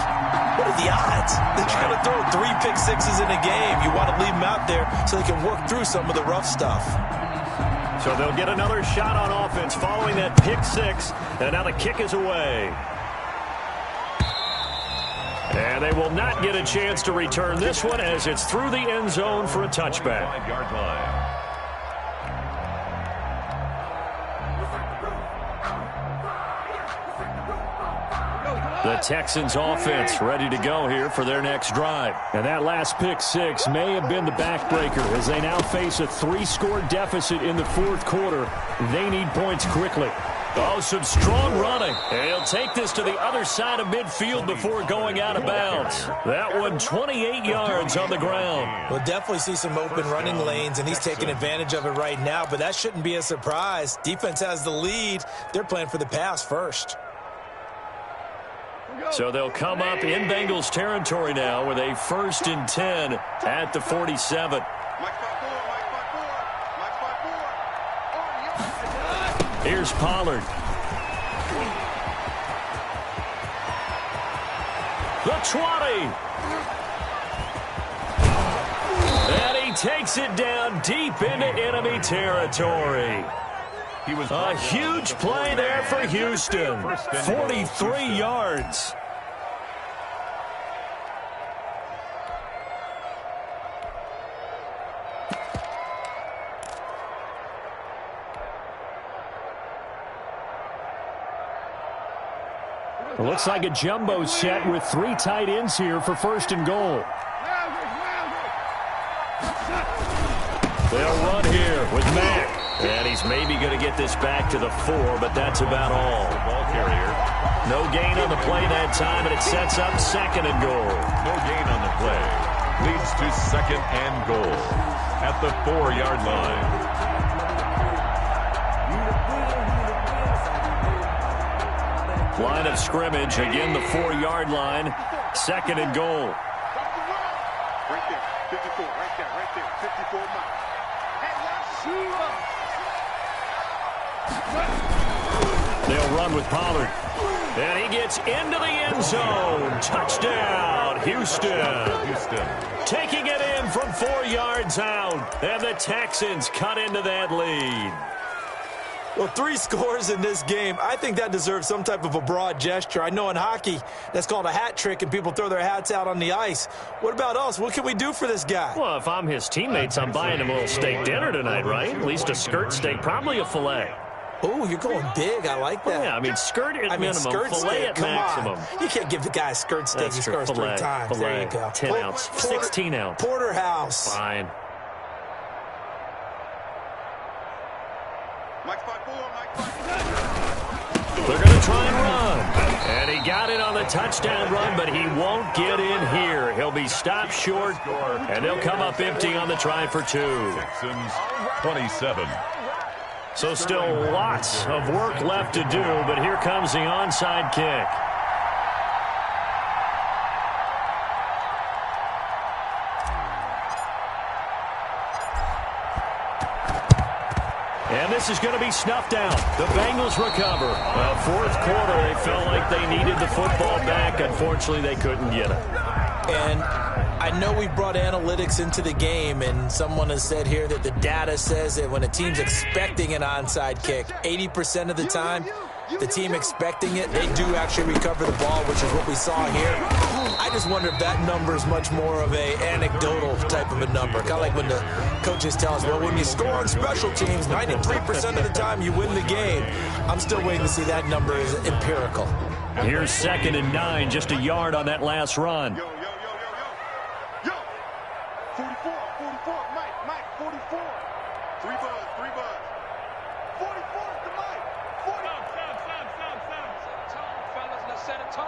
what are the odds that you're going to throw 3 pick 6s in a game? You want to leave them out there so they can work through some of the rough stuff.
So they'll get another shot on offense following that pick 6. And now the kick is away. And they will not get a chance to return this one as it's through the end zone for a touchback.
5-yard line.
The Texans offense ready to go here for their next drive.
And that last pick 6 may have been the backbreaker as they now face a 3-score deficit in the 4th quarter. They need points quickly.
Oh, some strong running. And he'll take this to the other side of midfield before going out of bounds. That one 28 yards on the ground.
We'll definitely see some open running lanes, and he's taking advantage of it right now, but that shouldn't be a surprise. Defense has the lead. They're playing for the pass first.
So they'll come up in Bengals territory now with a 1st and 10 at the 47. Here's Pollard. The 20. And he takes it down deep into enemy territory.
He was
a huge play there for Houston. 43 yards. It looks like a jumbo set with 3 tight ends here for 1st and goal. They'll run here with Mack. And he's maybe going to get this back to the 4, but that's about all.
ball carrier.
No gain on the play that time, and it sets up 2nd and goal.
No gain on the play. Leads to 2nd and goal at the 4-yard line.
Line of scrimmage, again the 4-yard line. 2nd and goal.
Right there, 54, right there, 54 miles.
They'll run with Pollard. And he gets into the end zone. Touchdown, Houston. Taking it in from 4 yards out. And the Texans cut into that lead.
Well, 3 scores in this game. I think that deserves some type of a broad gesture. I know in hockey, that's called a hat trick, and people throw their hats out on the ice. What about us? What can we do for this guy?
Well, if I'm his teammates, I'm buying him a little steak dinner tonight, right? At least a skirt steak, probably a filet.
Oh, you're going big. I like that.
Yeah, I mean, skirt at minimum,
skirt
filet
steak,
at
come
maximum.
On. You can't give the guy a skirt steak.
That's
He
true.
scores
Filet,
3 times.
filet,
There you go.
10 ounce, 16 ounce.
Porterhouse.
Fine.
Mike 5-4, Mike 5-4.
They're going to try and run. And he got it on the touchdown run, but he won't get in here. He'll be stopped short, and they'll come up empty on the try for 2.
Texans 27.
So still lots of work left to do, but here comes the onside kick. And this is going to be snuffed out. The Bengals recover. Well, 4th quarter, they felt like they needed the football back. Unfortunately, they couldn't get it.
And I know we brought analytics into the game, and someone has said here that the data says that when a team's expecting an onside kick, 80% of the time, the team expecting it, they do actually recover the ball, which is what we saw here. I just wonder if that number is much more of a anecdotal type of a number. Kind of like when the coaches tell us, well, when you score on special teams, 93% of the time you win the game. I'm still waiting to see that number is empirical.
Here's 2nd and 9, just a yard on that last run.
Yo. 44, Mike, 44. 3 buzz. 44 is the Mike. 40. Set a tone.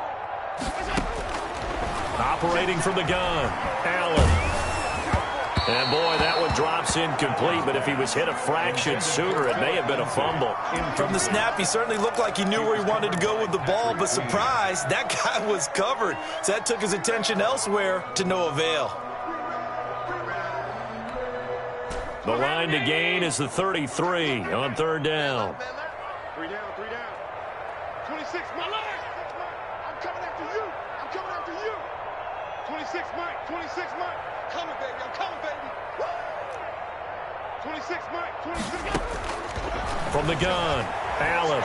Operating from the gun, Allen. And boy, that one drops incomplete, but if he was hit a fraction sooner, it may have been a fumble.
From the snap, he certainly looked like he knew where he wanted to go with the ball, but surprise, that guy was covered. So that took his attention elsewhere to no avail.
The line to gain is the 33 on 3rd down.
3 down. 26, my leg. I'm coming after you. 26, Mike. Coming, baby. I'm coming, baby. Woo! 26, Mike. 26.
From the gun, Allen.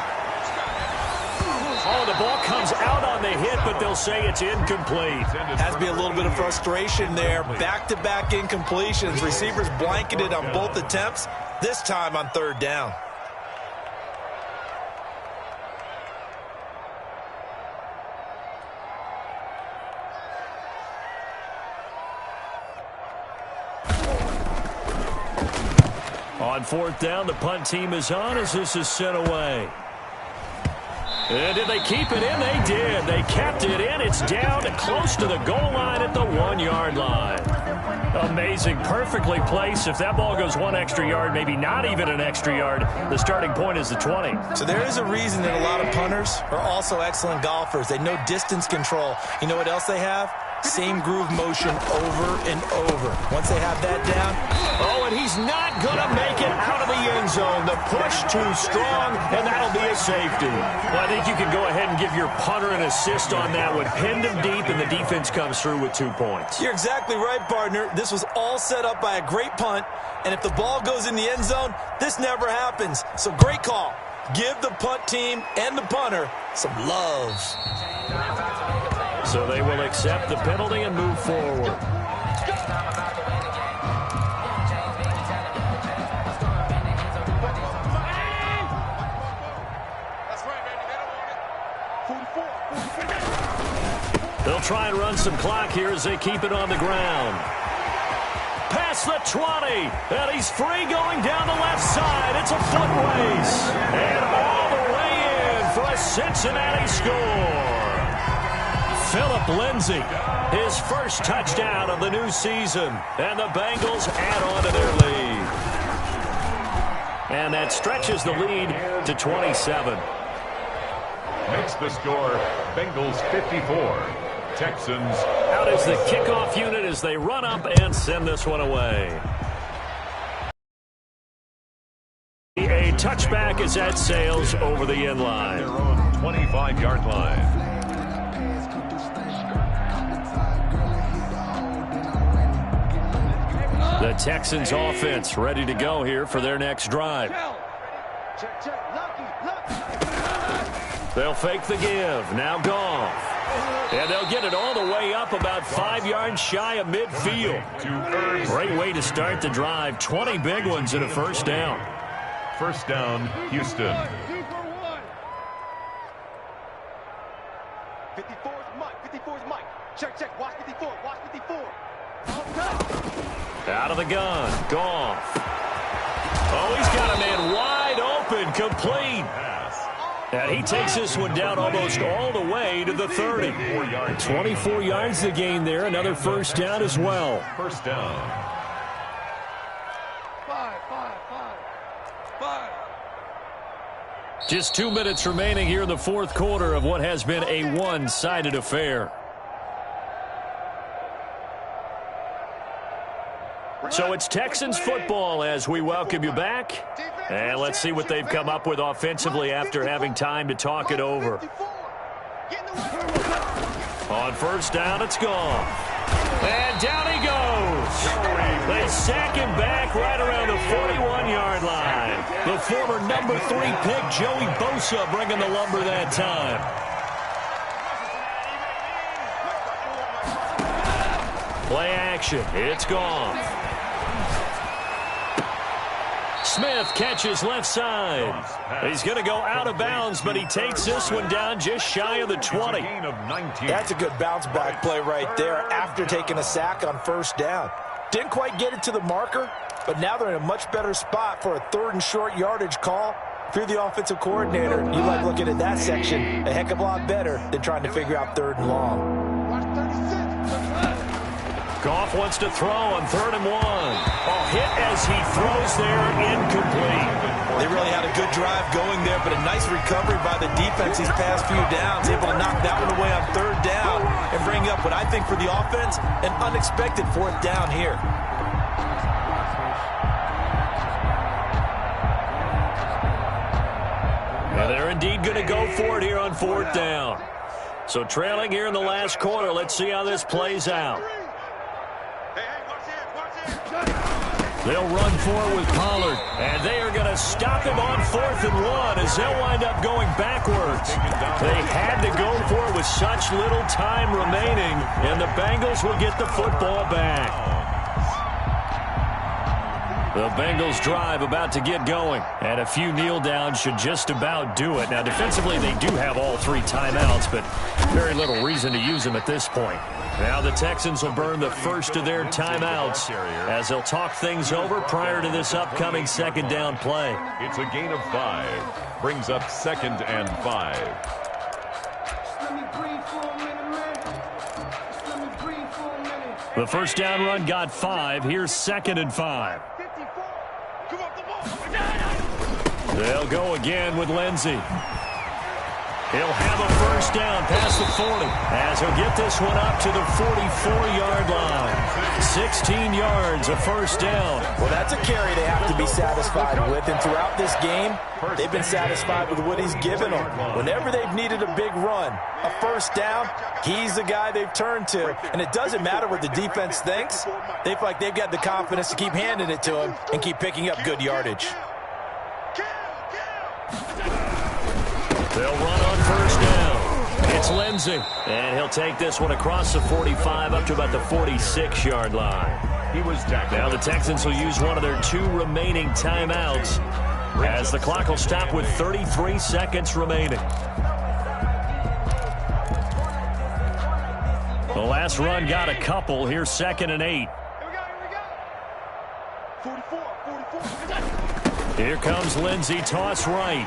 Oh, the ball comes out on the hit, but they'll say it's incomplete.
Has to be a little bit of frustration there. Back-to-back incompletions. Receivers blanketed on both attempts, this time on 3rd down.
On 4th down, the punt team is on as this is sent away. And did they keep it in? They did. They kept it in. It's down close to the goal line at the 1-yard line. Amazing. Perfectly placed. If that ball goes 1 extra yard, maybe not even an extra yard, the starting point is the 20.
So there is a reason that a lot of punters are also excellent golfers. They know distance control. You know what else they have? Same groove motion over and over. Once they have that down.
Oh, and he's not going to make it out of the end zone. The push too strong, and that'll be a safety. Well, I think you can go ahead and give your punter an assist on that one. Pinned him deep, and the defense comes through with 2 points.
You're exactly right, partner. This was all set up by a great punt, and if the ball goes in the end zone, this never happens. So great call. Give the punt team and the punter some love.
So they will accept the penalty and move forward. They'll try and run some clock here as they keep it on the ground. Past the 20, and he's free going down the left side. It's a foot race, and all the way in for a Cincinnati score. Philip Lindsay, his first touchdown of the new season, and the Bengals add on to their lead. And that stretches the lead to 27.
Makes the score Bengals 54. Texans
out is the kickoff unit as they run up and send this one away. A touchback as that sails over the end line.
Their own 25-yard line.
The Texans offense ready to go here for their next drive. They'll fake the give. Now Goff. And they'll get it all the way up about 5 yards shy of midfield. Great way to start the drive. 20 big ones and a first down.
First down, Houston.
54 is Mike. 54 is Mike. Check. Watch 54. Watch 54.
Out of the gun. Goff. Oh, he's got a man wide open. Complete. And he takes this one down almost all the way to the 30. 24 yards the gain there. Another first down as well.
First down.
5.
Just 2 minutes remaining here in the fourth quarter of what has been a one-sided affair. So it's Texans football as we welcome you back. And let's see what they've come up with offensively after having time to talk it over. On first down, it's gone. And down he goes. They sack him back right around the 41-yard line. The former number 3 pick, Joey Bosa, bringing the lumber that time. Play action. It's gone. Smith catches left side. He's going to go out of bounds, but he takes this one down just shy of the 20.
That's a good bounce back play right there after taking a sack on first down. Didn't quite get it to the marker, but now they're in a much better spot for a 3rd and short yardage call. If you're the offensive coordinator, you like looking at that section a heck of a lot better than trying to figure out 3rd and long.
Watch 36.
Goff wants to throw on 3rd and 1. A hit as he throws there, incomplete.
They really had a good drive going there, but a nice recovery by the defense these past few downs, able to knock that one away on 3rd down and bring up what I think for the offense, an unexpected 4th down here.
And they're indeed going to go for it here on 4th down. So trailing here in the last quarter, let's see how this plays out. They'll run for it with Pollard, and they are going to stop him on 4th and 1 as they'll wind up going backwards. They had to go for it with such little time remaining, and the Bengals will get the football back. The Bengals drive about to get going, and a few kneel downs should just about do it. Now, defensively, they do have all 3 timeouts, but very little reason to use them at this point. Now the Texans will burn the first of their timeouts as they'll talk things over prior to this upcoming 2nd down play.
It's a gain of 5. Brings up 2nd and 5.
The first down run got 5. Here's 2nd and 5. They'll go again with Lindsey. He'll have a first down past the 40 as he'll get this one up to the 44-yard line. 16 yards, a first down.
Well, that's a carry they have to be satisfied with, and throughout this game, they've been satisfied with what he's given them. Whenever they've needed a big run, a first down, he's the guy they've turned to. And it doesn't matter what the defense thinks. They feel like they've got the confidence to keep handing it to him and keep picking up good yardage.
They'll run on first down. It's Lindsey. And he'll take this one across the 45 up to about the 46-yard line.
He was tackled.
Now the Texans will use one of their 2 remaining timeouts as the clock will stop with 33 seconds remaining. The last run got a couple. Here's 2nd and 8.
Here we go. 44.
Here comes Lindsey, toss right.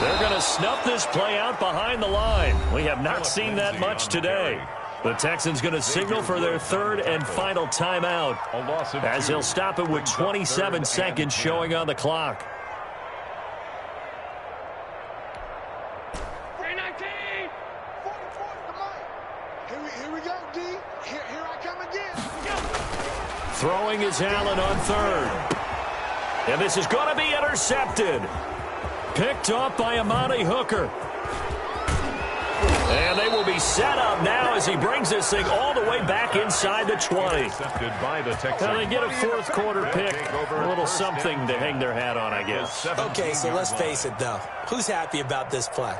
They're going to snuff this play out behind the line. We have not seen that much today. The Texans going to signal for their 3rd and final timeout as he'll stop it with 27 seconds showing on the clock.
319. 44 is the mic. Here we go, D. Here I come again.
Throwing is Allen on 3rd. And this is going to be intercepted. Picked up by Amani Hooker. And they will be set up now as he brings this thing all the way back inside the 20. Now they get a 4th quarter pick. A little something to hang their hat on, I guess.
Okay, so let's face it, though. Who's happy about this play?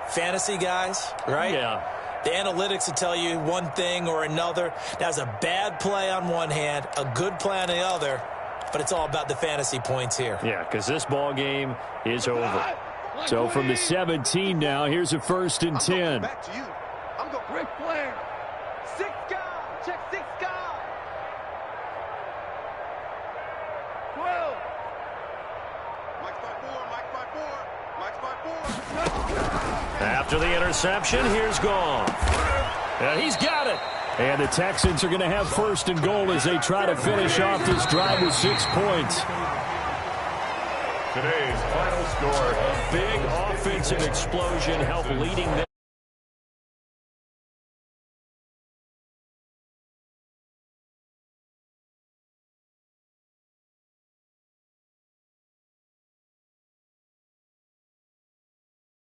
Fantasy guys, right?
Yeah.
The analytics will tell you one thing or another. That's a bad play on one hand, a good play on the other. But it's all about the fantasy points here.
Yeah, because this ball game is over. So from the 17 now, here's a 1st and 10.
Back to you. I'm going Ric Flair. 6 guys. Check 6 guys. 12. Mike's by 4. Mike's by 4. Mike's by 4.
After the interception, here's Goff. And he's got it. And the Texans are going to have 1st and goal as they try to finish off this drive with 6 points.
Today's final score.
A big offensive explosion helped leading them.